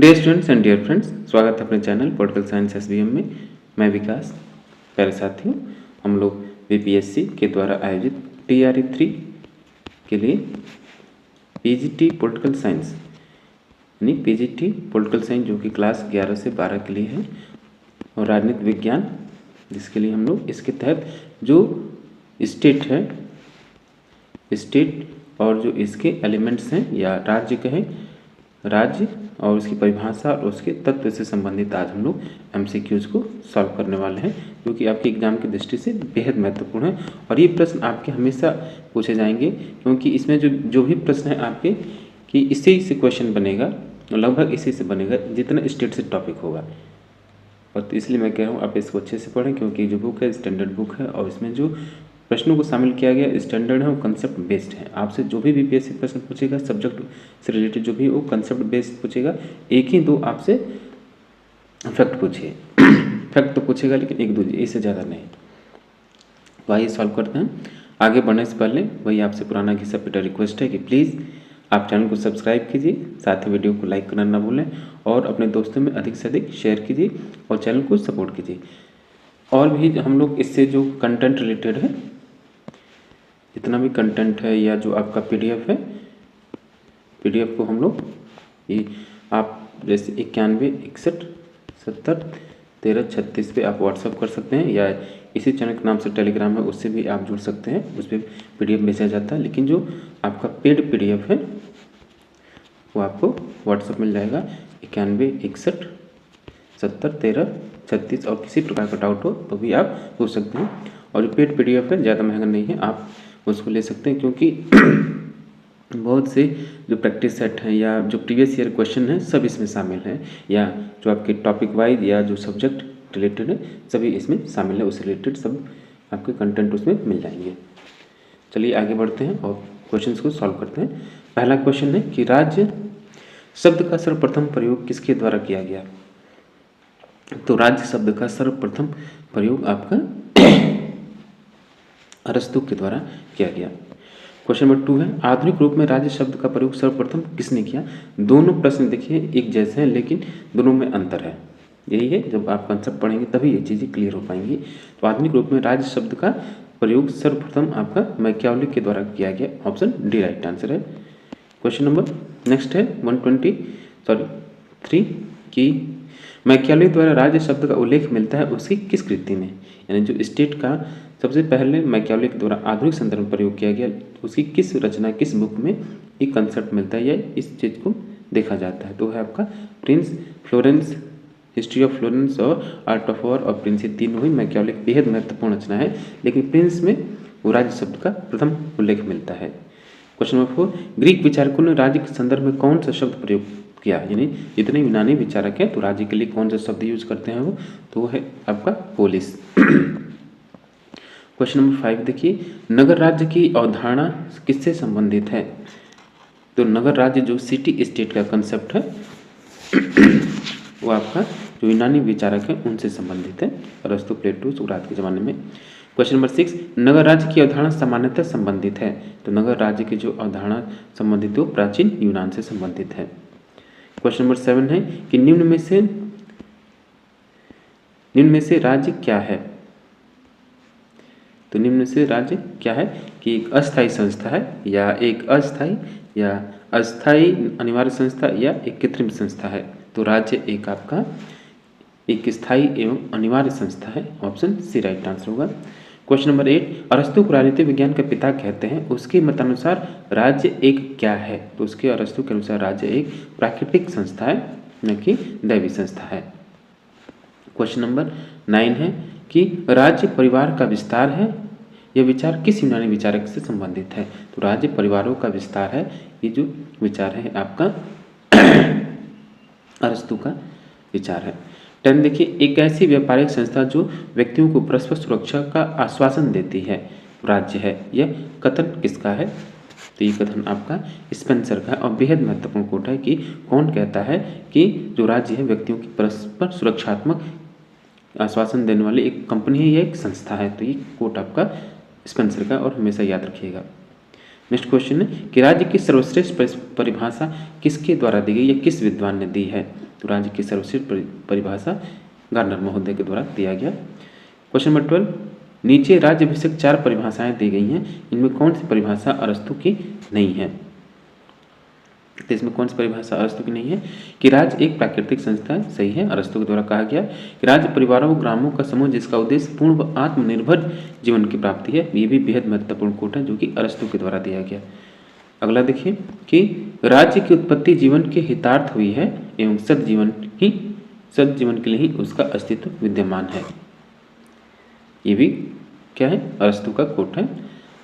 Dear students and dear friends, स्वागत है अपने चैनल पॉलिटिकल साइंस एसबीएम में। मैं विकास। प्यारे साथियों, हम लोग बीपीएससी के द्वारा आयोजित टीआरई 3 के लिए पीजीटी पॉलिटिकल साइंस यानी पीजीटी पॉलिटिकल साइंस जो कि क्लास 11 से 12 के लिए है, और राजनीति विज्ञान जिसके लिए हम लोग इसके तहत जो स्टेट है, स्टेट और जो इसके एलिमेंट्स हैं या राज्य कहें, राज्य और उसकी परिभाषा और उसके तत्व से संबंधित आज हम लोग एमसीक्यूज को सॉल्व करने वाले हैं, जो कि आपके एग्जाम की दृष्टि से बेहद महत्वपूर्ण है। और ये प्रश्न आपके हमेशा पूछे जाएंगे, क्योंकि इसमें जो भी प्रश्न है आपके कि इसी से क्वेश्चन बनेगा, लगभग इसी से बनेगा जितना स्टेट से टॉपिक होगा। और तो इसलिए मैं कह रहा हूँ आप इसको अच्छे से पढ़ें, क्योंकि जो बुक है स्टैंडर्ड बुक है और इसमें जो प्रश्नों को शामिल किया गया स्टैंडर्ड है, वो कंसेप्ट बेस्ड है। आपसे जो भी बीपीएससी प्रश्न पूछेगा सब्जेक्ट से रिलेटेड जो भी वो कंसेप्ट बेस्ड पूछेगा। एक ही दो आपसे फैक्ट पूछिए फैक्ट तो पूछेगा, लेकिन एक दो, इससे ज़्यादा नहीं। तो आइए सॉल्व करते हैं। आगे बढ़ने से पहले वही आपसे पुराना घिसा पिटा रिक्वेस्ट है कि प्लीज़ आप चैनल को सब्सक्राइब कीजिए, साथ ही वीडियो को लाइक करना ना भूलें और अपने दोस्तों में अधिक से अधिक शेयर कीजिए और चैनल को सपोर्ट कीजिए। और भी हम लोग इससे जो कंटेंट रिलेटेड है, जितना भी कंटेंट है या जो आपका पीडीएफ है, पीडीएफ को हम लोग ये आप जैसे 91 61 70 13 36 पे आप व्हाट्सअप कर सकते हैं, या इसी चैनल के नाम से टेलीग्राम है, उससे भी आप जुड़ सकते हैं। उस पर पीडीएफ भेजा जाता है, लेकिन जो आपका पेड पीडीएफ है वो आपको व्हाट्सअप मिल जाएगा। 91 61 70 13 36 और किसी प्रकार का डाउट हो तो भी आप पूछ सकते हैं। और जो पेड पीडीएफ है ज़्यादा महंगा नहीं है, आप उसको ले सकते हैं, क्योंकि बहुत से जो प्रैक्टिस सेट हैं या जो प्रीवियस ईयर क्वेश्चन हैं सब इसमें शामिल हैं, या जो आपके टॉपिक वाइज या जो सब्जेक्ट रिलेटेड है सभी इसमें शामिल है। उससे रिलेटेड सब आपके कंटेंट उसमें मिल जाएंगे। चलिए आगे बढ़ते हैं और क्वेश्चंस को सॉल्व करते हैं। पहला क्वेश्चन है कि राज्य शब्द का सर्वप्रथम प्रयोग किसके द्वारा किया गया? तो राज्य शब्द का सर्वप्रथम प्रयोग आपका अरस्तु के द्वारा किया गया। क्वेश्चन नंबर 2 है, आधुनिक रूप में राज्य शब्द का प्रयोग सर्वप्रथम किसने किया? दोनों प्रश्न देखिए एक जैसे हैं, लेकिन दोनों में अंतर है। यही है, जब आप कंसेप्ट पढ़ेंगे तभी ये चीज़ें क्लियर हो पाएंगी। तो आधुनिक रूप में राज्य शब्द का प्रयोग सर्वप्रथम आपका मैकियावेली के द्वारा किया गया। ऑप्शन डी राइट आंसर है। क्वेश्चन नंबर नेक्स्ट है 3 की मैकियावेली द्वारा राज्य शब्द का उल्लेख मिलता है उसकी किस कृति में? यानी जो स्टेट का सबसे पहले मैकियावेली के द्वारा आधुनिक संदर्भ में प्रयोग किया गया, उसकी किस रचना, किस बुक में एक कंसेप्ट मिलता है या इस चीज़ को देखा जाता है? तो है आपका Prince Florence, history of Florence और आर्ट ऑफ वॉर और प्रिंस। ये तीनों ही मैकियावेली की बेहद महत्वपूर्ण रचना है, लेकिन प्रिंस में वो राज्य शब्द का प्रथम उल्लेख मिलता है। क्वेश्चन नंबर 4, ग्रीक विचारकों ने राज्य के संदर्भ में कौन सा शब्द प्रयोग किया? यानी जितने यूनानी विचारक हैं तो राज्य के लिए कौन सा शब्द यूज करते हैं वो, तो वो है आपका पोलिस। क्वेश्चन नंबर 5 देखिए, नगर राज्य की अवधारणा किससे संबंधित है? तो नगर राज्य जो सिटी स्टेट का कंसेप्ट है वो आपका जो यूनानी विचारक है उनसे संबंधित है, अरस्तु, प्लेटो, सुकरात के ज़माने में। क्वेश्चन नंबर 6, नगर राज्य की अवधारणा सामान्यतः संबंधित है। तो नगर राज्य की जो अवधारणा संबंधित है वो प्राचीन यूनान से संबंधित है। क्वेश्चन नंबर 7 है कि निम्न में से राज्य क्या है? तो निम्न में से राज्य क्या है कि एक अस्थायी संस्था है, या एक अस्थायी या अस्थायी अनिवार्य संस्था, या एक कृत्रिम संस्था है? तो राज्य एक आपका एक स्थायी एवं अनिवार्य संस्था है। ऑप्शन सी राइट आंसर होगा। क्वेश्चन नंबर 8, अरस्तु को राजनीतिक विज्ञान का पिता कहते हैं, उसके मतानुसार राज्य एक क्या है? तो उसके अरस्तु के अनुसार राज्य एक प्राकृतिक संस्था है, न कि दैवी संस्था है। क्वेश्चन नंबर 9 है कि राज्य परिवार का विस्तार है। यह विचार किस यूनानी विचारक से संबंधित है? तो राज्य परिवारों का विस्तार है, ये जो विचार है आपका अरस्तु का विचार है। 10 देखिए, एक ऐसी व्यापारिक संस्था जो व्यक्तियों को परस्पर सुरक्षा का आश्वासन देती है राज्य है। यह कथन किसका है? तो ये कथन आपका स्पेंसर का है, और बेहद महत्वपूर्ण कोट है कि कौन कहता है कि जो राज्य है व्यक्तियों की परस्पर सुरक्षात्मक आश्वासन देने वाली एक कंपनी है या एक संस्था है। तो ये कोट आपका स्पेंसर का, और हमेशा याद रखिएगा। नेक्स्ट क्वेश्चन है कि राज्य की सर्वश्रेष्ठ परिभाषा किसके द्वारा दी गई या किस विद्वान ने दी है? तो राज्य की सर्वश्रेष्ठ परिभाषा गार्नर महोदय के द्वारा दिया गया। क्वेश्चन नंबर 12, नीचे राज्य विषयक 4 परिभाषाएं दी गई हैं, इनमें कौन सी परिभाषा अरस्तु की नहीं है? तो इसमें कौन सी परिभाषा अरस्तु की नहीं है कि राज्य एक प्राकृतिक संस्था है, सही है। अरस्तु के द्वारा कहा गया कि राज्य परिवारों व ग्रामों का समूह जिसका उद्देश्य पूर्ण व आत्मनिर्भर जीवन की प्राप्ति है, ये भी बेहद महत्वपूर्ण कोट है जो कि अरस्तु के द्वारा दिया गया। अगला देखिए कि राज्य की उत्पत्ति जीवन के हितार्थ हुई है एवं सदजीवन के लिए ही उसका अस्तित्व विद्यमान है, ये भी क्या है, अरस्तु का कोट है।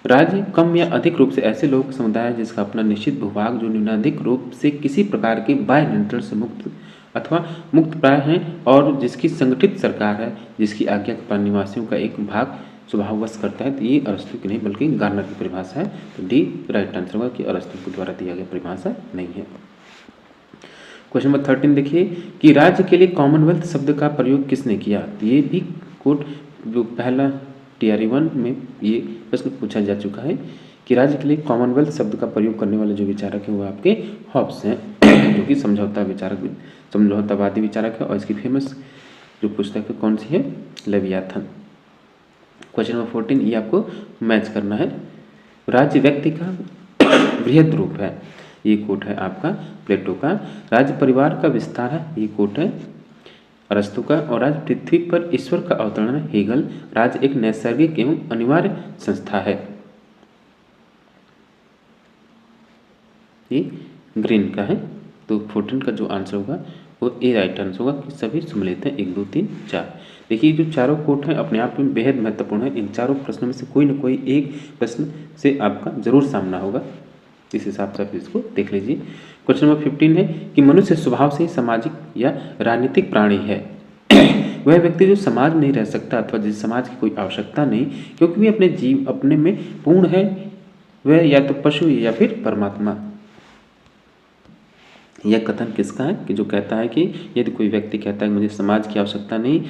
राज्य कम या अधिक रूप से ऐसे लोग समुदाय है जिसका अपना निश्चित भूभाग जो न्यूनाधिक रूप से किसी प्रकार के बाह्य नियंत्रण से मुक्त अथवा मुक्त प्राय है और जिसकी संगठित सरकार है, जिसकी आज्ञा का पालन निवासियों का एक भाग स्वभाववश करता है। तो ये अरस्तु की नहीं बल्कि गार्नर की परिभाषा है। तो डी राइट आंसर होगा कि अरस्तु के द्वारा दिया गया परिभाषा नहीं है। क्वेश्चन नंबर 13 देखिए कि राज्य के लिए कॉमनवेल्थ शब्द का प्रयोग किसने किया? तो ये भी कोट जो पहला TRE 1 में ये प्रश्न पूछा जा चुका है कि राज्य के लिए कॉमनवेल्थ शब्द का प्रयोग करने वाले जो विचारक है वो आपके हॉब्स हैं, जो कि समझौतावादी विचारक है और इसकी फेमस जो पुस्तक है कौन सी है? लेवियाथन। क्वेश्चन नंबर 14 ये आपको मैच करना है। राज्य व्यक्ति का बृहद रूप है, ये कोट है आपका प्लेटो का। राज्य परिवार का विस्तार है, ये कोट है अरस्तु का। और राज्य पृथ्वी पर ईश्वर का अवतरण है, हेगल। राज्य एक नैसर्गिक एवं अनिवार्य संस्था है, ये ग्रीन का है। तो 14 का जो आंसर होगा वो ए राइट आंसर होगा कि सभी सम्मिलित हैं 1 2 3 4। देखिए जो चारों कोट हैं अपने आप में बेहद महत्वपूर्ण है। इन चारों प्रश्नों में से कोई न कोई एक प्रश्न से आपका जरूर सामना होगा, इस हिसाब से आप इसको देख लीजिए। क्वेश्चन नंबर 15 है कि मनुष्य स्वभाव से ही सामाजिक या राजनीतिक प्राणी है। वह व्यक्ति जो समाज में नहीं रह सकता अथवा जिस समाज की कोई आवश्यकता नहीं क्योंकि वह अपने में पूर्ण है, वह या तो पशु या फिर परमात्मा। यह कथन किसका है कि जो कहता है कि यदि कोई व्यक्ति कहता है कि मुझे समाज की आवश्यकता नहीं,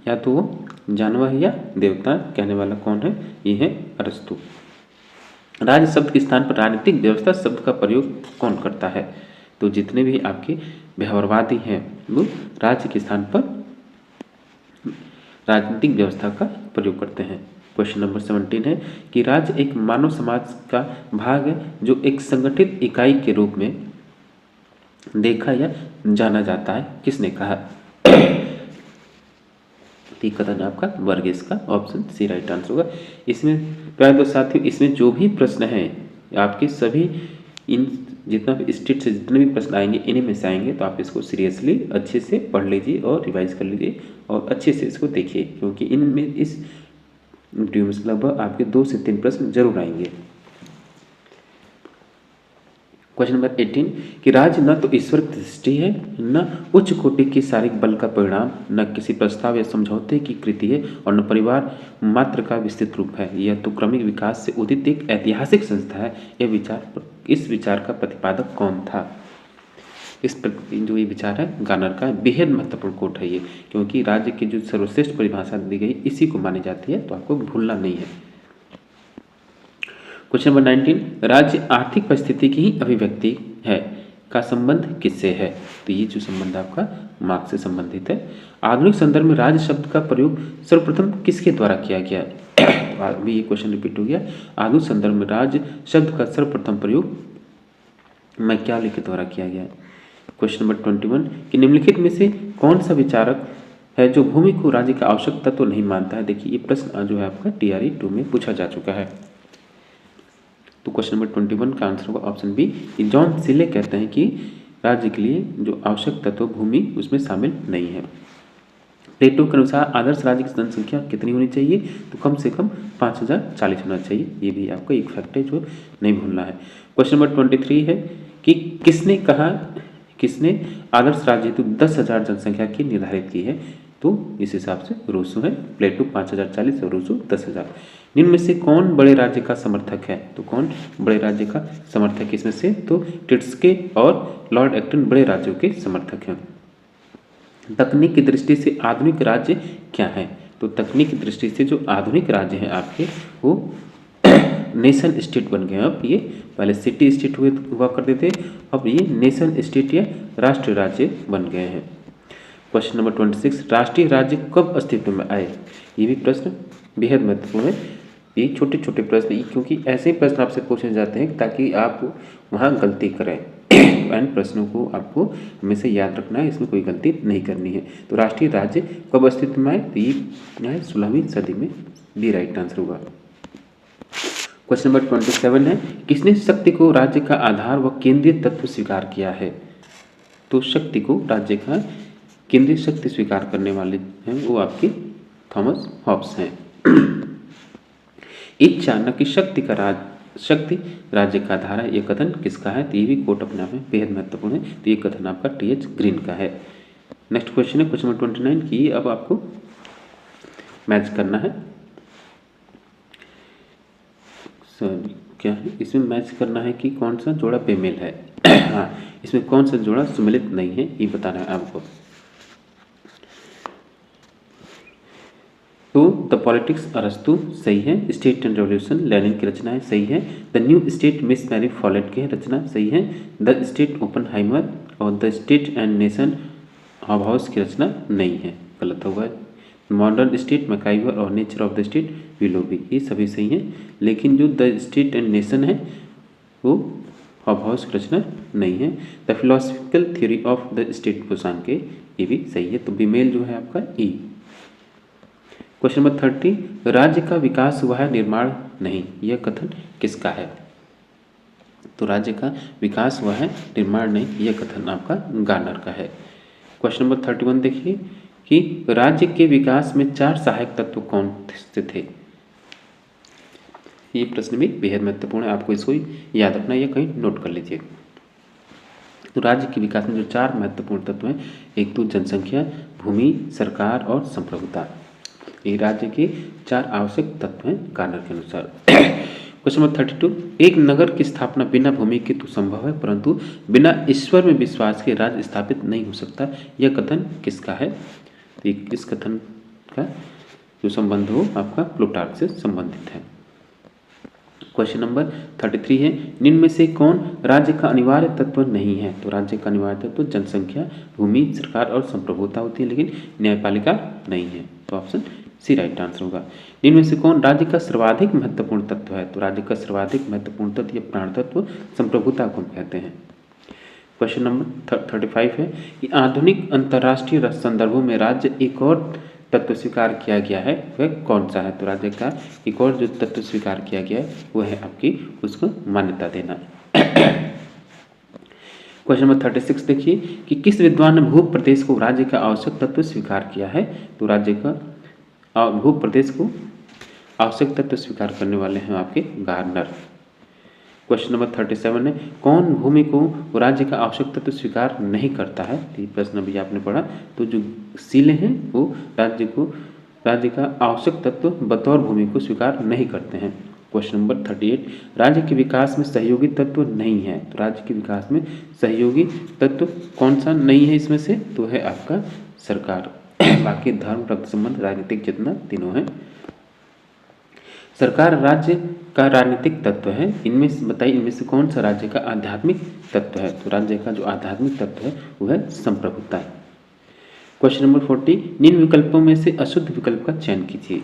या तो वो जानवर है या देवता, कहने वाला कौन है? ये है अरस्तु। राज्य शब्द के स्थान पर राजनीतिक व्यवस्था शब्द का प्रयोग कौन करता है? तो जितने भी आपके व्यवहारवादी हैं वो राज्य के स्थान पर राजनीतिक व्यवस्था का प्रयोग करते हैं। क्वेश्चन नंबर 17 है कि राज्य एक मानव समाज का भाग है जो एक संगठित इकाई के रूप में देखा या जाना जाता है, किसने कहा? कथन आपका वर्गीस का, ऑप्शन सी राइट आंसर होगा। इसमें प्यारे दोस्त साथियों, इसमें जो भी प्रश्न हैं आपके सभी इन जितना भी स्टेट से जितने भी प्रश्न आएंगे इन्हीं में से आएंगे, तो आप इसको सीरियसली अच्छे से पढ़ लीजिए और रिवाइज कर लीजिए और अच्छे से इसको देखिए, क्योंकि इनमें इस वीडियो में लगभग आपके 2 से 3 प्रश्न जरूर आएंगे। क्वेश्चन नंबर 18 कि राज्य न तो ईश्वर की दृष्टि है, न उच्च कोटि की शारीरिक बल का परिणाम, न किसी प्रस्ताव या समझौते की कृति है और न परिवार मात्र का विस्तृत रूप है। यह तो क्रमिक विकास से उदित एक ऐतिहासिक संस्था है। इस विचार का प्रतिपादक कौन था? जो ये विचार है गार्नर का, बेहद महत्वपूर्ण कोट है ये, क्योंकि राज्य की जो सर्वश्रेष्ठ परिभाषा दी गई इसी को मानी जाती है, तो आपको भूलना नहीं है। क्वेश्चन नंबर 19 राज्य आर्थिक परिस्थिति की ही अभिव्यक्ति है का संबंध किससे है? तो ये जो संबंध आपका मार्क्स से संबंधित है। आधुनिक संदर्भ में राज्य शब्द का प्रयोग सर्वप्रथम किसके द्वारा किया गया? अभी ये क्वेश्चन रिपीट हो गया। आधुनिक संदर्भ में राज्य शब्द का सर्वप्रथम प्रयोग मैकियावेली के द्वारा किया गया। क्वेश्चन नंबर 21 कि निम्नलिखित में से कौन सा विचारक है जो भूमि को राज्य का आवश्यक तत्व नहीं मानता है? देखिए ये प्रश्न जो है आपका TRE 2 में पूछा जा चुका है। तो क्वेश्चन नंबर 21 का आंसर होगा ऑप्शन बी। जॉन सिले कहते हैं कि राज्य के लिए जो आवश्यक तत्व भूमि उसमें शामिल नहीं है। प्लेटो के अनुसार आदर्श राज्य की जनसंख्या कितनी होनी चाहिए? तो कम से कम 5040 होना चाहिए। ये भी आपको एक फैक्ट है जो नहीं भूलना है। क्वेश्चन नंबर 23 है कि किसने आदर्श राज्य हेतु 10,000 जनसंख्या की निर्धारित की है? तो इस हिसाब से रूसो है। प्लेटो 5040 और रूसो 10,000। निम्न में से कौन बड़े राज्य का समर्थक है? तो कौन बड़े राज्य का समर्थक इसमें से? तो टिट्सके और लॉर्ड एक्टन बड़े राज्यों के समर्थक हैं। तकनीक की दृष्टि से आधुनिक राज्य क्या है? तो तकनीक की दृष्टि से जो आधुनिक राज्य हैं आपके वो नेशन स्टेट बन गए। अब ये पहले सिटी स्टेट हुआ करते थे, अब ये नेशन स्टेट या राष्ट्रीय राज्य बन गए हैं। क्वेश्चन नंबर 26, राष्ट्रीय राज्य कब अस्तित्व में आए? ये भी प्रश्न बेहद महत्वपूर्ण है। ये छोटे छोटे प्रश्न, क्योंकि ऐसे ही प्रश्न आपसे पूछे जाते हैं ताकि आप वहाँ गलती करें। इन प्रश्नों को आपको हमेशा याद रखना है, इसमें कोई गलती नहीं करनी है। तो राष्ट्रीय राज्य कब अस्तित्व में आए? तो ये 16वीं सदी में बी राइट आंसर होगा। क्वेश्चन नंबर 27 है, किसने शक्ति को राज्य का आधार व केंद्रीय तत्व स्वीकार किया है? तो शक्ति को राज्य का केंद्रीय शक्ति स्वीकार करने वाले हैं वो आपके थॉमस हॉब्स हैं। इच्छा न कि शक्ति राज्य का आधार है, ये कथन किसका है? तो ये भी कोट अपने आप में बेहद महत्वपूर्ण है। तो ये कथन आपका टी.एच. ग्रीन का है। नेक्स्ट क्वेश्चन है क्वेश्चन नंबर 29 की, अब आपको मैच करना है। क्या है इसमें मैच करना है कि कौन सा जोड़ा बेमेल है। हाँ, इसमें कौन सा जोड़ा सुमेलित नहीं है ये बताना है आपको। तो द पॉलिटिक्स अरस्तु सही है, स्टेट एंड रेवोल्यूशन लेनिन की रचना है सही है, the new state Miss Mary Follett की रचना सही है, द स्टेट ओपनहाइमर और the state and nation Hobhouse की रचना नहीं है, गलत होगा। मॉडर्न स्टेट मैकाइवर और nature of the state Willoughby, ये सभी सही हैं, लेकिन जो द स्टेट एंड नेशन है वो हॉबहाउस की रचना नहीं है। The philosophical theory of the state Busan के, ये भी सही है। तो बीमेल जो है आपका ई। क्वेश्चन नंबर 30, राज्य का विकास हुआ है निर्माण नहीं, यह कथन किसका है? तो राज्य का विकास हुआ है निर्माण नहीं, यह कथन आपका गार्नर का है। क्वेश्चन नंबर 31 देखिए कि राज्य के विकास में 4 सहायक तत्व कौन से थे? ये प्रश्न भी बेहद महत्वपूर्ण है, आपको इसको याद रखना, ये कहीं नोट कर लीजिए। तो राज्य के विकास में जो 4 महत्वपूर्ण तत्व हैं, एक तो जनसंख्या, भूमि, सरकार और संप्रभुता, ये राज्य के 4 आवश्यक तत्व हैं गार्नर के अनुसार। क्वेश्चन नंबर 32, एक नगर की स्थापना बिना भूमि के तो संभव है, परंतु बिना ईश्वर में विश्वास के राज्य स्थापित नहीं हो सकता, यह कथन किसका है? तो इस कथन का जो संबंध हो आपका प्लूटार्क से संबंधित है। क्वेश्चन नंबर 33 है, निम्न में से कौन राज्य का अनिवार्य तत्व नहीं है? तो राज्य का अनिवार्य तत्व जनसंख्या, भूमि, सरकार और संप्रभुता होती है, लेकिन न्यायपालिका नहीं है। तो ऑप्शन सी राइट आंसर होगा। इनमें से कौन राज्य का सर्वाधिक महत्वपूर्ण तत्व है? तो राज्य का सर्वाधिक महत्वपूर्ण तत्व या प्राण तत्व संप्रभुता को कहते हैं। क्वेश्चन नंबर 35 है कि आधुनिक अंतर्राष्ट्रीय संदर्भों में राज्य एक और तत्व स्वीकार किया गया है, वह कौन सा है? तो राज्य का एक और जो तत्व स्वीकार किया गया है वह है आपकी उसको मान्यता देना। क्वेश्चन नंबर 36 देखिए कि किस विद्वान ने भू प्रदेश को राज्य का आवश्यक तत्व स्वीकार किया है? तो राज्य का भू प्रदेश को आवश्यक तत्व स्वीकार करने वाले हैं आपके गार्नर। क्वेश्चन नंबर 37 है, कौन भूमि को राज्य का आवश्यक तत्व स्वीकार नहीं करता है? ये प्रश्न अभी आपने पढ़ा। तो जो सीले हैं वो राज्य का आवश्यक तत्व बतौर भूमि को स्वीकार नहीं करते हैं। क्वेश्चन नंबर 38, राज्य के विकास में सहयोगी तत्व नहीं है। तो राज्य के विकास में सहयोगी तत्व कौन सा नहीं है इसमें से? तो है आपका सरकार। बाकी धर्म, रक्त संबंध, राजनीतिक चेतना तीनों है। सरकार राज्य का राजनीतिक तत्व है। इनमें से बताइए, इनमें से कौन सा राज्य का आध्यात्मिक तत्व है? तो राज्य का जो आध्यात्मिक तत्व है वो है संप्रभुता। क्वेश्चन नंबर 40, निम्न विकल्पों में से अशुद्ध विकल्प का चयन कीजिए।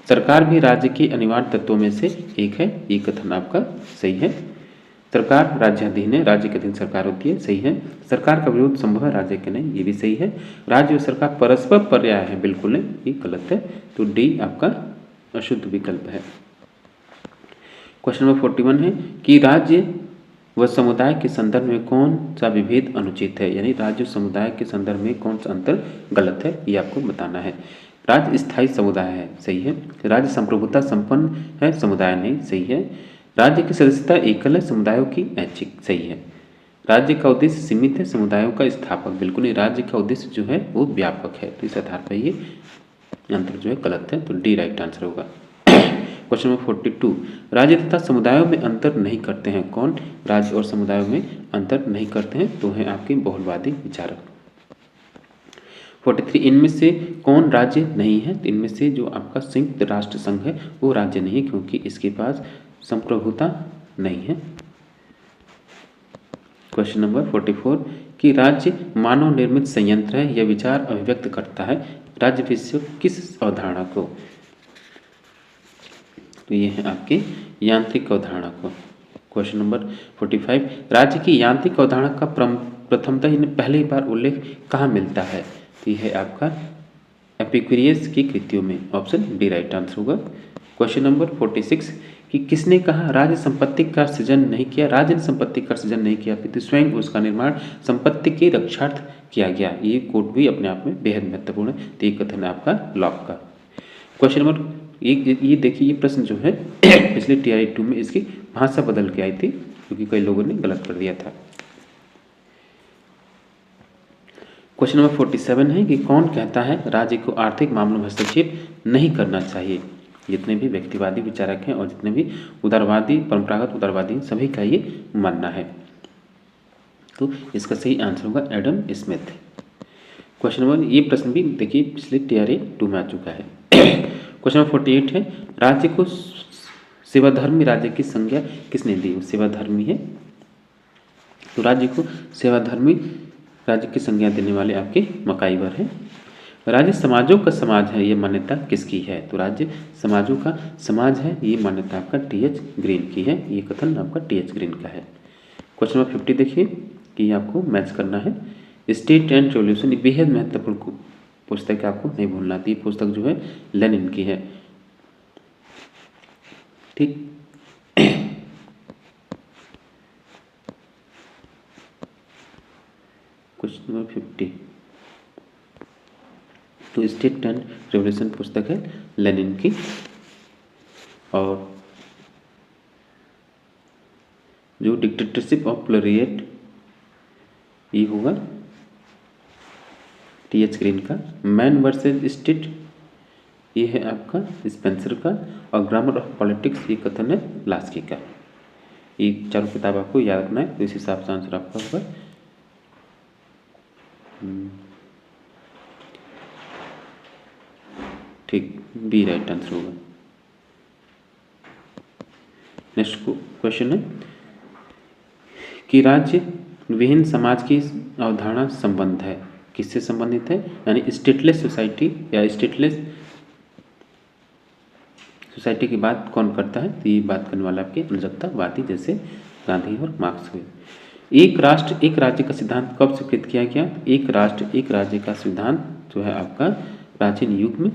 सरकार भी राज्य के अनिवार्य तत्वों में से एक है, ये कथन आपका सही है। सरकार राज्याधीन है, राज्य के अधीन सरकार होती है, सही है। सरकार का विरोध संभव है, राज्य के नहीं, ये भी सही है। राज्य और सरकार परस्पर पर्याय है, बिल्कुल नहीं, ये गलत है। तो डी आपका अशुद्ध विकल्प है। क्वेश्चन नंबर 41 है कि राज्य व समुदाय के संदर्भ में कौन सा विभेद अनुचित है? यानी राज्य और समुदाय के संदर्भ में कौन सा अंतर गलत है, ये आपको बताना है। राज्य स्थायी समुदाय है, सही है। राज्य संप्रभुता संपन्न है, समुदाय नहीं, सही है। राज्य की सदस्यता एकल है, समुदायों की ऐच्छिक, सही है। राज्य का उद्देश्य सीमित है, समुदायों का स्थापक, बिल्कुल नहीं। राज्य का उद्देश्य जो है वो व्यापक है, तो इस आधार पर ये अंतर जो है गलत है, तो डी राइट आंसर होगा। क्वेश्चन नंबर 42, राज्य तथा समुदायों में अंतर नहीं करते हैं कौन? राज्य और समुदायों में अंतर नहीं करते हैं तो हैं आपके बहुलवादी विचारक। 43 इनमें से कौन राज्य नहीं है? तो इनमें से जो आपका संयुक्त राष्ट्र संघ है वो राज्य नहीं है, क्योंकि इसके पास संप्रभुता नहीं है। क्वेश्चन नंबर 44 कि राज्य मानव निर्मित संयंत्र है, यह विचार अभिव्यक्त करता है राज्य विषय किस अवधारणा को? तो ये है आपके यांत्रिक अवधारणा को। क्वेश्चन नंबर 45 राज्य की यांत्रिक अवधारणा का प्रथमतः इन्हें पहली बार उल्लेख कहाँ मिलता है? तो यह है आपका एपिक्यूरियस की कृतियों में। ऑप्शन डी राइट आंसर होगा। क्वेश्चन नंबर 46 कि किसने कहा राज्य संपत्ति का सृजन नहीं किया? राज्य ने संपत्ति का सृजन नहीं किया, अपितु स्वयं उसका निर्माण संपत्ति के रक्षार्थ किया गया। ये कोट भी अपने आप में बेहद महत्वपूर्ण है। तो ये कथन है आपका लॉक का। क्वेश्चन नंबर ये देखिए, ये प्रश्न जो है पिछले TRE 2 में इसकी भाषा बदल के आई थी, क्योंकि कई लोगों ने गलत कर दिया था। क्वेश्चन नंबर 47 है कि कौन कहता है राज्य को आर्थिक मामलों में हस्तक्षेप नहीं करना चाहिए? जितने भी व्यक्तिवादी विचारक हैं और जितने भी उदारवादी, परंपरागत उदारवादी, सभी का ये मानना है। तो इसका सही आंसर होगा एडम स्मिथ। क्वेश्चन नंबर, ये प्रश्न भी देखिए पिछले TRE 2 में आ चुका है। क्वेश्चन नंबर 48 है राज्य को सेवाधर्मी राज्य की संज्ञा किसने दी? सेवाधर्मी है, तो राज्य को सेवाधर्मी राज्य की संज्ञा देने वाले आपके मकाईवर हैं। राज्य समाजों का समाज है, ये मान्यता किसकी है? तो राज्य समाजों का समाज है, ये मान्यता आपका TH ग्रीन की है। ये कथन आपका TH ग्रीन का है। क्वेश्चन नंबर 50 देखिए कि आपको मैच करना है। स्टेट एंड रेवोल्यूशन, बेहद महत्वपूर्ण पुस्तक आपको नहीं भूलना थी। पुस्तक जो है लेनिन की है, ठीक। क्वेश्चन नंबर 50 तो स्टेट एंड रेवोल्यूशन पुस्तक है लेनिन की। और जो डिक्टेटरशिप ऑफ प्रोलेटारिएट ये होगा TH ग्रीन का। मैन वर्सेस स्टेट ये है आपका स्पेंसर का। और ग्रामर ऑफ पॉलिटिक्स ये कथन है लास्की का। ये चारों किताब आपको याद रखना है, तो इस हिसाब से आंसर आपका होगा। ठीक, बी राइट आंसर होगा। नेक्स्ट क्वेश्चन है कि राज्य विहीन समाज की अवधारणा संबंध है, किससे संबंधित है? यानी स्टेटलेस सोसाइटी या स्टेटलेस सोसाइटी की बात कौन करता है? तो ये बात करने वाला आपके अनुजक्तावादी, जैसे गांधी और मार्क्स हुए। एक राष्ट्र एक राज्य का सिद्धांत कब स्वीकृत किया गया? एक राष्ट्र एक राज्य का सिद्धांत जो है आपका प्राचीन युग में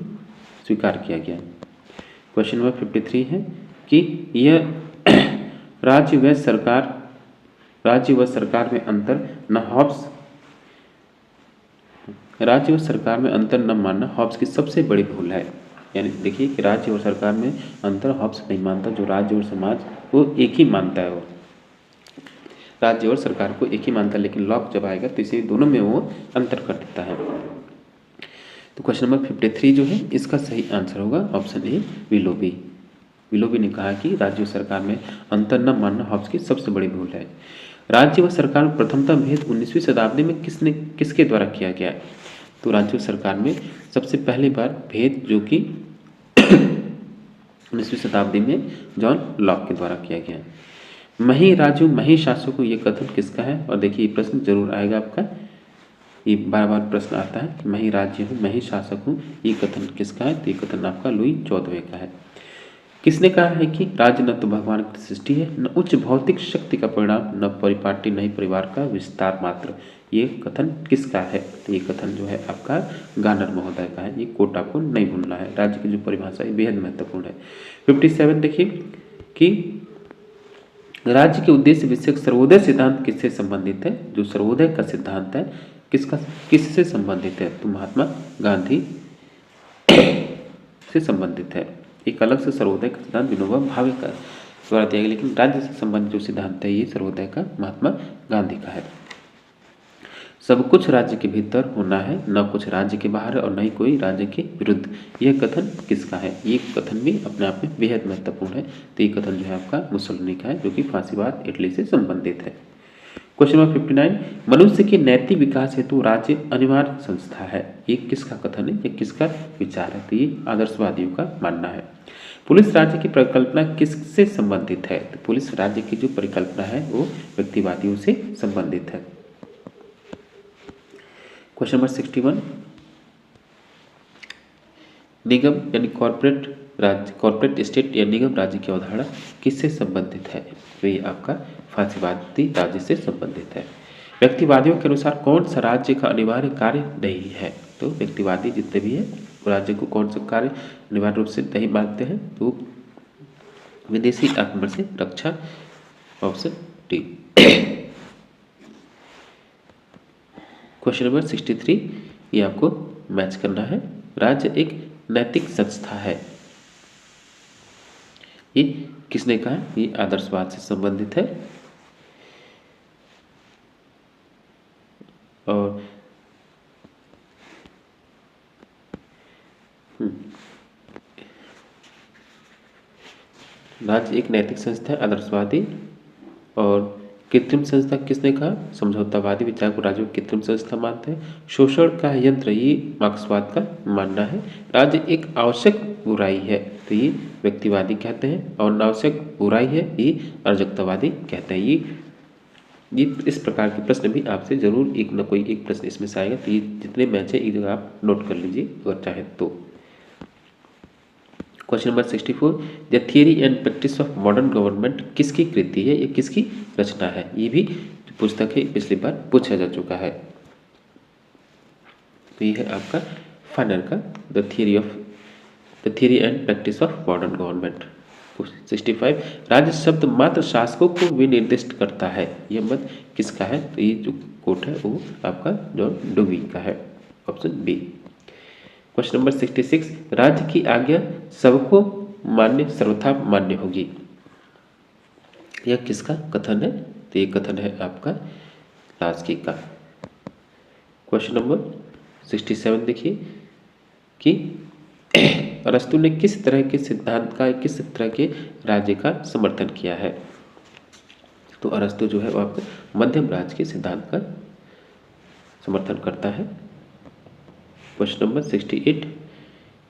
स्वीकार किया गया। क्वेश्चन नंबर 53 है कि यह राज्य व सरकार में अंतर न हॉब्स राज्य और सरकार में अंतर न मानना हॉब्स की सबसे बड़ी भूल है। यानी देखिए कि राज्य और सरकार में अंतर हॉब्स नहीं मानता, जो राज्य और समाज वो एक ही मानता है। वो राज्य और सरकार को एक ही मानता है, लेकिन लॉक जब आएगा तो इसे दोनों में वो अंतर कर देता है। तो क्वेश्चन नंबर 53 जो है इसका सही आंसर होगा ऑप्शन ए विलोबी। विलोबी ने कहा कि राज्य और सरकार में अंतर न मानना हॉब्स की सबसे बड़ी भूल है। राज्य व सरकार में प्रथमतः भेद 19वीं शताब्दी में किसके द्वारा किया गया? तो राज्य और सरकार में सबसे पहली बार भेद जो कि 19वीं शताब्दी में जॉन लॉक के द्वारा किया गया। मही राजू मही शासकों, ये कथन किसका है? और देखिए ये प्रश्न जरूर आएगा आपका, ये बार बार प्रश्न आता है कि मही राज्य हूँ मही शासक हूँ, ये कथन किसका है? तो ये कथन आपका लुई 14वें का है। किसने कहा है कि राज्य न तो भगवान की सृष्टि है, न उच्च भौतिक शक्ति का परिणाम, न परिपाटी, नहीं परिवार का विस्तार मात्र? ये कथन किसका है? तो ये कथन जो है आपका गार्नर महोदय का है। ये कोट आपको नहीं भूलना है। राज्य की जो परिभाषा है बेहद महत्वपूर्ण है। 57 देखिए कि राज्य के उद्देश्य विषयक सर्वोदय सिद्धांत किससे संबंधित है? जो सर्वोदय का सिद्धांत है किससे संबंधित है? तो महात्मा गांधी से संबंधित है। एक अलग से सर्वोदय का सिद्धांत विनोबा भावे का द्वारा दिया गया, लेकिन राज्य से संबंधित जो सिद्धांत है ये सर्वोदय का महात्मा गांधी का है। सब कुछ राज्य के भीतर होना है, न कुछ राज्य के बाहर और न ही कोई राज्य के विरुद्ध, यह कथन किसका है? ये कथन भी अपने आप में बेहद महत्वपूर्ण है। तो ये कथन जो है आपका मुसोलिनी का है, जो कि फांसीवाद इटली से संबंधित है। क्वेश्चन नंबर 59, मनुष्य के नैतिक विकास हेतु राज्य अनिवार्य संस्था है। ये किसका कथन है, ये किसका विचार है? तो ये आदर्शवादियों का मानना है। पुलिस राज्य की परिकल्पना किससे संबंधित है? तो पुलिस राज्य की जो परिकल्पना है वो व्यक्तिवादियों से संबंधित है। क्वेश्चन नंबर 61, निगम यानी कॉर्पोरेट स्टेट या निगम राज्य की अवधारणा किससे संबंधित है? तो ये आपका फांसीवादी राज्य से संबंधित है। व्यक्तिवादियों के अनुसार कौन सा राज्य का अनिवार्य कार्य नहीं है? तो व्यक्तिवादी जितने भी हैं राज्य को कौन सा कार्य अनिवार्य रूप से नहीं मानते हैं? तो विदेशी आक्रमण से रक्षा, ऑप्शन डी। क्वेश्चन नंबर 63, ये आपको मैच करना है। राज्य एक नैतिक संस्था है, ये किसने कहा? ये आदर्शवाद से संबंधित है। और राज्य एक नैतिक संस्था है, आदर्शवादी। और कृत्रिम संस्था किसने कहा? समझौतावादी विचार को राज्य को कृत्रिम संस्था मानते हैं। शोषण का यंत्र, ये मार्क्सवाद का मानना है। राज्य एक आवश्यक बुराई है, तो ये व्यक्तिवादी कहते हैं। और अनावश्यक बुराई है, ये अराजकतावादी कहते हैं। ये इस प्रकार के प्रश्न भी आपसे जरूर एक न कोई एक प्रश्न इसमें से आएगा। तो ये जितने मैच है एक जगह आप नोट कर लीजिए अगर चाहे तो। Question number 64, the theory and practice of modern government किसकी कृति है, ये किसकी रचना है? ये भी पुस्तक है, पिछली बार पूछा जा चुका है। तो ये है आपका फाइनल का the theory and practice of modern government. 65, राज्य शब्द मात्र शासकों को भी निर्दिष्ट करता है, यह मत किसका है? तो ये जो कोट है वो आपका जॉन डुवी का है, ऑप्शन बी। क्वेश्चन नंबर 66, राज्य की आज्ञा सबको मान्य सर्वथा मान्य होगी, यह किसका कथन है? तो ये कथन है आपका लास्की का। क्वेश्चन नंबर 67 देखिए कि अरस्तु ने किस तरह के सिद्धांत का, किस तरह के राज्य का समर्थन किया है? तो अरस्तु जो है वो आपका मध्यम राज्य के सिद्धांत का समर्थन करता है। क्वेश्चन नंबर 68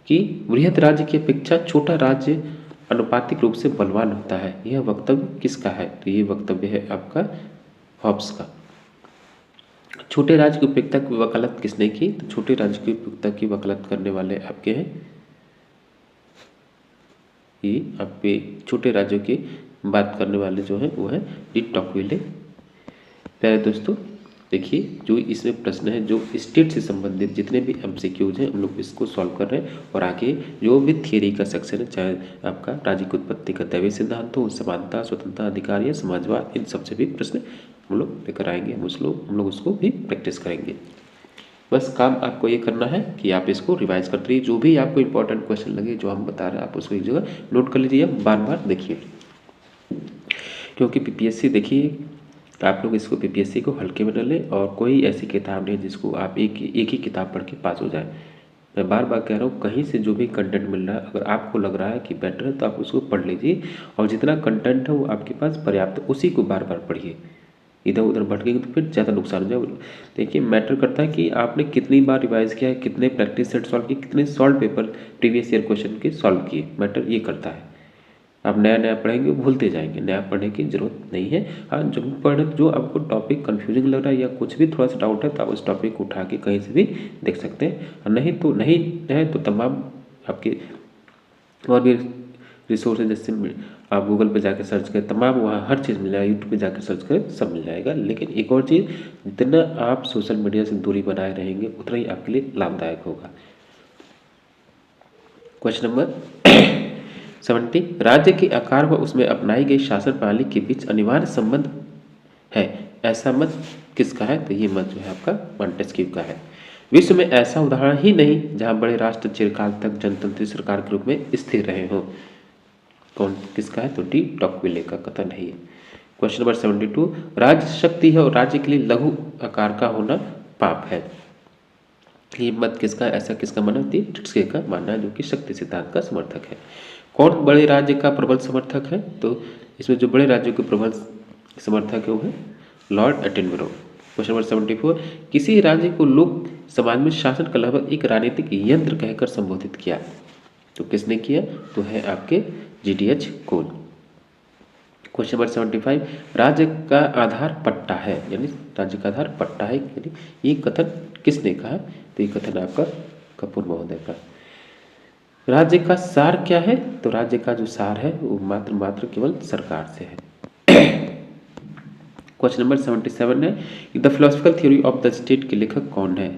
कि बृहद राज्य की अपेक्षा छोटा राज्य अनुपातिक रूप से बलवान होता है, यह वक्तव्य किसका है? तो ये वक्तव्य है आपका हॉब्स का। छोटे राज्य की उपयुक्तता की वकालत किसने की? तो छोटे राज्य की उपयुक्तता की वकालत करने वाले आपके हैं, ये आपके छोटे राज्यों की बात करने वाले जो हैं वो है डी टॉकविले। प्यारे दोस्तों देखिए, जो इसमें प्रश्न है जो स्टेट से संबंधित जितने भी एमसीक्यूज हैं हम लोग इसको सॉल्व कर रहे हैं। और आगे जो भी थियरी का सेक्शन है, चाहे आपका राज्य की उत्पत्ति का दैवीय सिद्धांत हो, समानता, स्वतंत्रता, अधिकार या समाजवाद, इन सबसे भी प्रश्न हम लोग लेकर आएंगे। हम लोग उसको भी प्रैक्टिस करेंगे। बस काम आपको ये करना है कि आप इसको रिवाइज करते रहिए। जो भी आपको इंपॉर्टेंट क्वेश्चन लगे जो हम बता रहे हैं आप उसको एक जगह नोट कर लीजिए, बार बार देखिए। क्योंकि पीपीएससी देखिए आप लोग इसको पीपीएससी को हल्के में न लें, और कोई ऐसी किताब नहीं जिसको आप एक ही किताब पढ़ के पास हो जाए। मैं बार बार कह रहा हूँ, कहीं से जो भी कंटेंट मिल रहा है अगर आपको लग रहा है कि बेटर है तो आप उसको पढ़ लीजिए, और जितना कंटेंट है वो आपके पास पर्याप्त है उसी को बार बार पढ़िए। इधर उधर भटकेंगे तो फिर ज़्यादा नुकसान हो जाएगा। देखिए मैटर करता है कि आपने कितनी बार रिवाइज किया है, कितने प्रैक्टिस सेट सॉल्व किए, कितने solve paper previous year question के सॉल्व किए। मैटर ये करता है। आप नया नया पढ़ेंगे भूलते जाएंगे, नया पढ़ने की जरूरत नहीं है। हाँ, जब पढ़े जो आपको टॉपिक कन्फ्यूजिंग लग रहा है या कुछ भी थोड़ा सा डाउट है तो आप उस टॉपिक को उठा के कहीं से भी देख सकते हैं। और नहीं है तो तमाम आपके और भी रिसोर्सेज जैसे आप गूगल पे जाकर सर्च करें, तमाम वहाँ हर चीज़ मिल जाएगा। यूट्यूब पे जाकर सर्च करें सब मिल जाएगा। लेकिन एक और चीज़, जितना आप सोशल मीडिया से दूरी बनाए रहेंगे उतना ही आपके लिए लाभदायक होगा। क्वेश्चन नंबर 70, राज्य के आकार व उसमें अपनाई गई शासन प्रणाली के बीच अनिवार्य संबंध है, ऐसा मत किसका है? तो ये मत जो है आपका मॉन्टेस्क्यू का है। विश्व में ऐसा उदाहरण ही नहीं जहां बड़े राष्ट्र चिरकाल तक जनतंत्री सरकार के रूप में स्थिर रहे हों। कौन किसका है? तो डी टॉकविले का कथन है ये। क्वेश्चन नंबर 72, राज्य शक्ति है और राज्य के लिए लघु आकार का होना पाप है, ये मत किसका, ऐसा किसका मानना? ट्रिट्स्के का मानना है, जो कि शक्ति सिद्धांत का समर्थक है। कौन बड़े राज्य का प्रबल समर्थक है? तो इसमें जो बड़े राज्यों के प्रबल समर्थक है वो है लॉर्ड एटनबरो। क्वेश्चन नंबर 74, किसी राज्य को लोक समाज में शासन का लगभग एक राजनीतिक यंत्र कहकर संबोधित किया, तो किसने किया, तो है आपके GTH कोल। क्वेश्चन नंबर 75, राज्य का आधार पट्टा है, यानी राज्य का आधार पट्टा है, यानी ये कथन किसने कहा, तो ये कथन आपका कपूर महोदय का। राज्य का सार क्या है, तो राज्य का जो सार है वो मात्र केवल सरकार से है। क्वेश्चन नंबर 77 है कि the philosophical theory of the state के लेखक कौन है,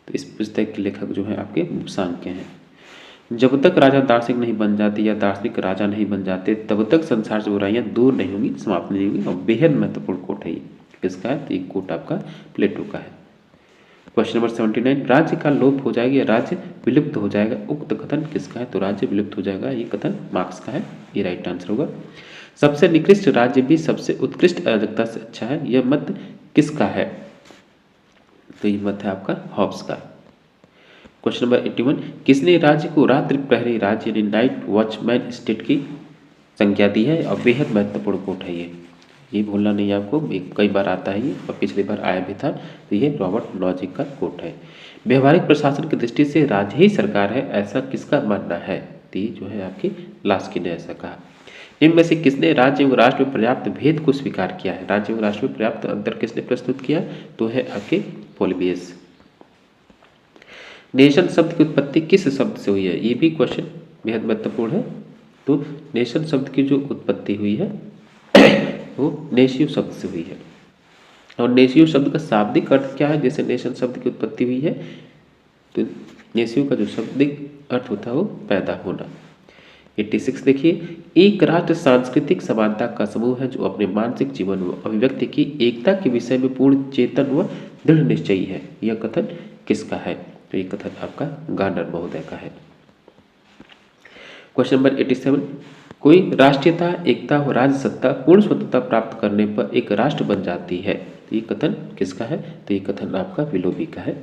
तो इस पुस्तक के लेखक जो है आपके सांख्य हैं। जब तक राजा दार्शनिक नहीं बन जाते या दार्शनिक राजा नहीं बन जाते तब तक संसार से बुराइयां दूर नहीं होंगी, समाप्त नहीं होंगी, और बेहद महत्वपूर्ण कोट है ये। किसका है, तो ये कोट आपका प्लेटो का है। क्वेश्चन नंबर 79, राज्य का लोप हो जाएगा या राज्य विलुप्त हो जाएगा, उक्त कथन किसका है, तो राज्य विलुप्त हो जाएगा, ये कथन मार्क्स का है, ये राइट आंसर होगा। सबसे निकृष्ट राज्य भी सबसे उत्कृष्ट अराजकता से अच्छा है, यह मत किसका है, तो ये मत है आपका हॉब्स का। क्वेश्चन नंबर 81, किसने राज्य को रात्रि प्रहरी राज्य यानी नाइट वॉचमैन स्टेट की संज्ञा दी है, और बेहद महत्वपूर्ण कोट है ये भूलना नहीं है आपको, कई बार आता है ये, और पिछली बार आया भी था, तो ये रॉबर्ट लॉजिक का कोट है। व्यवहारिक प्रशासन की दृष्टि से राज्य ही सरकार है, ऐसा किसका मानना है, तो ये जो है आपकी लास्की ने ऐसा कहा। इनमें से किसने राज्य एवं राष्ट्र में पर्याप्त भेद को स्वीकार किया है, राज्य एवं राष्ट्र में पर्याप्त अंतर किसने प्रस्तुत किया, तो है आपके पोलिबियस। नेशन शब्द की उत्पत्ति किस शब्द से हुई है, ये भी क्वेश्चन बेहद महत्वपूर्ण है। तो नेशन शब्द की जो उत्पत्ति हुई है वो नेशियो शब्द से हुई है, और नेशियो शब्द का शाब्दिक अर्थ क्या है, जैसे नेशन शब्द की उत्पत्ति हुई है तो नेशियो का जो शाब्दिक अर्थ होता है वो पैदा होना। 86 देखिए, एक राष्ट्र सांस्कृतिक समानता का समूह है जो अपने मानसिक जीवन व अभिव्यक्ति की एकता के विषय में पूर्ण चेतन व दृढ़ निश्चयी है, यह कथन किसका है, तो ये कथन आपका गार्नर महोदय का है। क्वेश्चन नंबर 87, कोई राष्ट्रीयता एकता व राज्य सत्ता पूर्ण स्वतंत्रता प्राप्त करने पर एक राष्ट्र बन जाती है, तो ये कथन किसका है, तो ये कथन आपका विलोबी का है।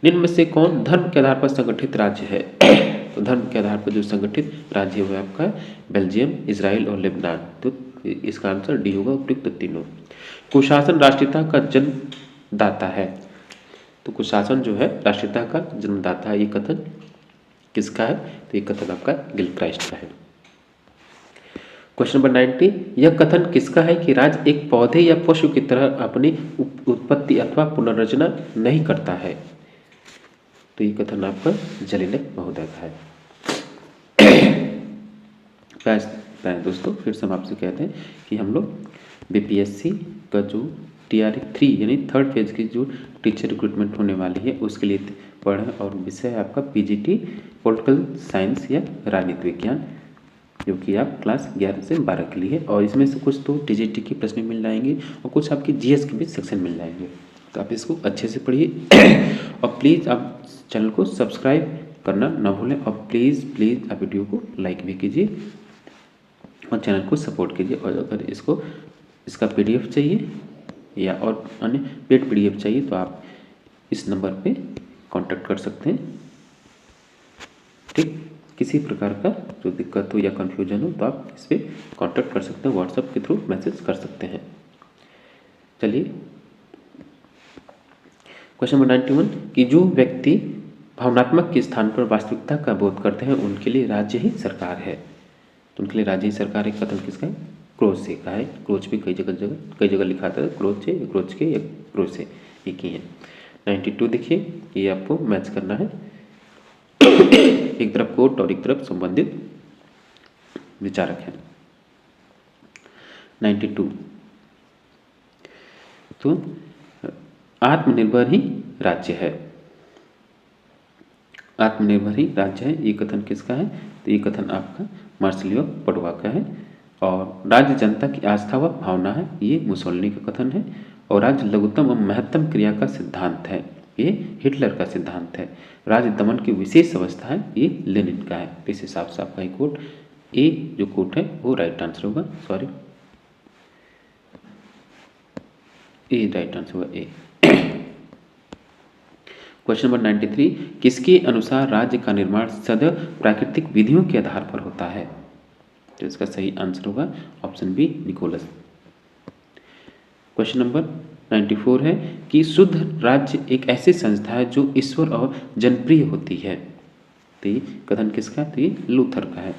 निम्न में से कौन धर्म के आधार पर संगठित राज्य है, तो धर्म के आधार पर जो संगठित राज्य है आपका बेल्जियम, इजराइल और लेबनान, तो इसका आंसर डी होगा, उपयुक्त तीनों। कुशासन राष्ट्रीयता का जन्मदाता है, तो कुशासन जो है राष्ट्रीयता का जन्मदाता है, ये कथन किसका है, तो ये कथन आपका गिलक्राइस्ट का है। क्वेश्चन नंबर 90, यह कथन किसका है कि राज्य एक पौधे या पशु की तरह अपनी उत्पत्ति अथवा पुनर्रचना नहीं करता है, तो ये कथन आपका जलिनक महोदय का है। दोस्तों फिर से हम आपसे कहते हैं कि हम लोग BPSC का जो TRE 3 यानी थर्ड फेज की जो टीचर रिक्रूटमेंट होने वाली है उसके लिए पढ़ रहे हैं, और विषय है आपका PGT पॉलिटिकल साइंस या राजनीति विज्ञान, जो कि आप क्लास 11 से 12 के लिए है। और इसमें से कुछ तो TGT के प्रश्न मिल जाएंगे और कुछ आपके GS के भी सेक्शन मिल जाएंगे, तो आप इसको अच्छे से पढ़िए और प्लीज़ आप चैनल को सब्सक्राइब करना ना भूलें, और प्लीज़ आप वीडियो को लाइक भी कीजिए और चैनल को सपोर्ट कीजिए। और अगर इसका PDF चाहिए या और अन्य पेड PDF चाहिए तो आप इस नंबर पे कांटेक्ट कर सकते हैं, ठीक। किसी प्रकार का जो दिक्कत हो या कन्फ्यूजन हो तो आप इस पर कांटेक्ट कर सकते हैं, व्हाट्सएप के थ्रू मैसेज कर सकते हैं। चलिए क्वेश्चन नंबर 91, कि जो व्यक्ति भावनात्मक के स्थान पर वास्तविकता का बोध करते हैं उनके लिए राज्य ही सरकार है, तो उनके लिए राज्य ही सरकार एक कथन किसका है, क्रोच से का है। क्रोच भी कई जगह लिखा था, क्रोच से या क्रोच के या क्रोच से एक ही है। 92 देखिए, ये आपको मैच करना है, एक तरफ कोट और एक तरफ संबंधित विचारक है। 92, तो आत्मनिर्भर ही राज्य है, आत्मनिर्भर ही राज्य है, ये कथन किसका है, तो ये कथन आपका मार्सिलियो पडुआ का है। और राज्य जनता की आस्था व भावना है, ये मुसोलिनी का कथन है। और राज्य लघुत्तम और महत्तम क्रिया का सिद्धांत है, ये हिटलर का सिद्धांत है। राज्य दमन की विशेष अवस्था है, ये लेनिन का है। इस हिसाब से आपका कोट ए जो कोट है वो राइट आंसर होगा, सॉरी ए राइट आंसर होगा ए। क्वेश्चन नंबर 93, किसके अनुसार राज्य का निर्माण सदैव प्राकृतिक विधियों के आधार पर होता है, तो इसका सही आंसर होगा option B Nicholas. Question number 94 है कि शुद्ध राज्य एक ऐसी संस्था है जो ईश्वर और जनप्रिय होती है। तो ये कथन किसका है? तो ये लूथर का है।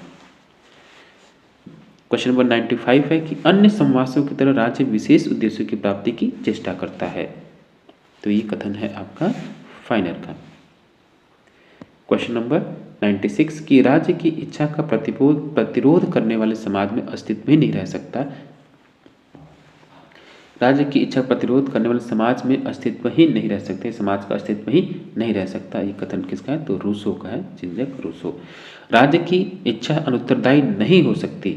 क्वेश्चन नंबर 95 है कि अन्य समासों की तरह राज्य विशेष उद्देश्यों की प्राप्ति की चेष्टा करता है। तो ये कथन है आपका फाइनर का। क्वेश्चन नंबर 96 कि राज्य की इच्छा का प्रतिरोध करने वाले समाज में अस्तित्व ही नहीं रह सकता। राज्य की इच्छा प्रतिरोध करने वाले समाज में अस्तित्व ही नहीं रह सकते, समाज का अस्तित्व ही नहीं रह सकता। ये कथन किसका है? तो रूसो का है, जिंजक रूसो। राज्य की इच्छा अनुत्तरदायी नहीं हो सकती,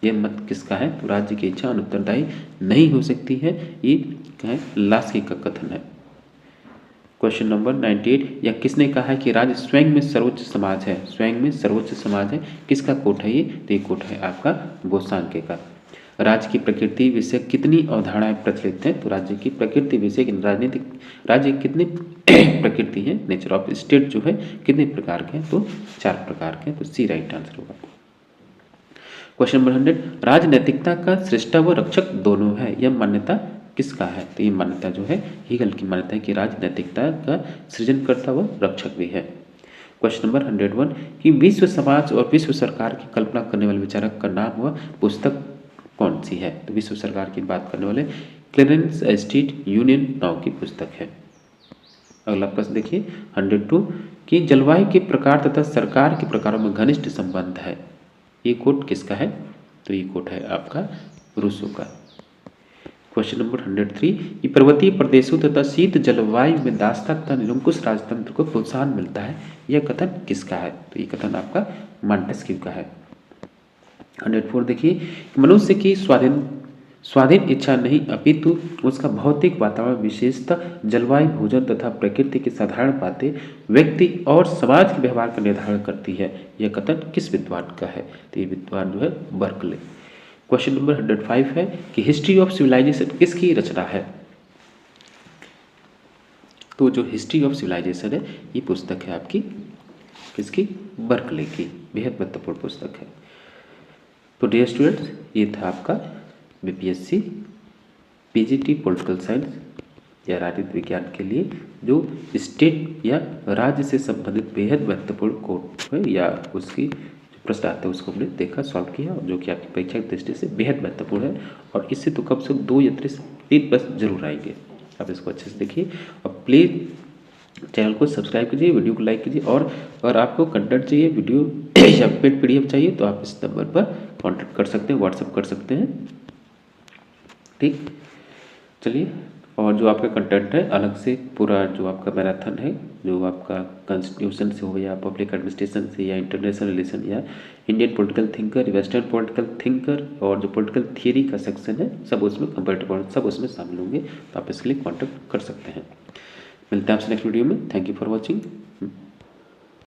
ये मत किसका है? तो राज्य की इच्छा अनुत्तरदायी नहीं हो सकती है, ये क्या है? लास्की का कथन है। क्वेश्चन नंबर 98, या किसने कहा है कि राज्य स्वयं में सर्वोच्च समाज है? स्वयं में सर्वोच्च समाज है, किसका कोट है ये? तो ये कोट है आपका बोसांके का। राज्य की प्रकृति विषय कितनी अवधारणाएं प्रचलित हैं? तो राज्य की प्रकृति विषय राजनीतिक राज्य कितनी प्रकृति है? नेचर ऑफ स्टेट जो है कितने प्रकार के हैं? तो 4 प्रकार के हैं। तो सी राइट आंसर होगा। क्वेश्चन नंबर 100, राजनैतिकता का सृष्टा व रक्षक दोनों है, यह मान्यता किसका है? तो ये मान्यता जो है हीगल की मान्यता है कि राजनैतिकता का सृजनकर्ता व रक्षक भी है। क्वेश्चन नंबर 101 कि विश्व समाज और विश्व सरकार की कल्पना करने वाले विचारक का नाम व पुस्तक कौन सी है? तो विश्व सरकार की बात करने वाले क्लेरेंस स्टेट यूनियन नाम की पुस्तक है। अगला प्रश्न देखिए 102 कि जलवायु के प्रकार तथा सरकार के प्रकारों में घनिष्ठ संबंध है, ये कोट किसका है? तो ये कोट है आपका रूसो का। क्वेश्चन नंबर 103 कि पर्वतीय प्रदेशों तथा शीत जलवायु में दासता तथा निरंकुश राजतंत्र को प्रोत्साहन मिलता है, यह कथन किसका है? तो ये कथन आपका मॉन्टेस्क्यू का है। 104 देखिए, मनुष्य की स्वाधीन इच्छा नहीं अपितु उसका भौतिक वातावरण विशेषतः जलवायु, भोजन तथा प्रकृति की साधारण बातें व्यक्ति और समाज के व्यवहार का निर्धारण करती है, यह कथन किस विद्वान का है? तो ये विद्वान जो है बर्कले। क्वेश्चन नंबर 105 है कि हिस्ट्री ऑफ सिविलाइजेशन किसकी रचना है? तो जो हिस्ट्री ऑफ सिविलाइजेशन है ये पुस्तक है आपकी किसकी? बर्कले की, बेहद महत्वपूर्ण पुस्तक है। तो डियर स्टूडेंट्स, ये था आपका बीपीएससी पीजीटी पॉलिटिकल साइंस या राजनीति विज्ञान के लिए जो स्टेट या राज्य से संबंधित बेहद महत्वपूर्ण कोड है या उसकी जो प्रश्न आते हैं उसको हमने देखा, सॉल्व किया, जो कि आपकी परीक्षा की दृष्टि से बेहद महत्वपूर्ण है। और इससे तो कम से कम 2 या 3 प्रश्न जरूर आएंगे। आप इसको अच्छे से देखिए और प्लीज़ चैनल को सब्सक्राइब कीजिए, वीडियो को लाइक कीजिए। और अगर आपको कंटेंट चाहिए, वीडियो या पीडीएफ चाहिए तो आप इस नंबर पर कांटेक्ट कर सकते हैं, व्हाट्सएप कर सकते हैं। ठीक, चलिए। और जो आपका कंटेंट है अलग से पूरा जो आपका मैराथन है, जो आपका कॉन्स्टिट्यूशन से हो या पब्लिक एडमिनिस्ट्रेशन से या इंटरनेशनल रिलेशन या Indian political thinker, western political thinker और जो पॉलिटिकल थियरी का सेक्शन है सब उसमें कंपेरेटिव सब उसमें शामिल होंगे, तो आप इसके लिए कॉन्टेक्ट कर सकते हैं। मिलते हैं आपसे नेक्स्ट वीडियो में। Thank you for watching.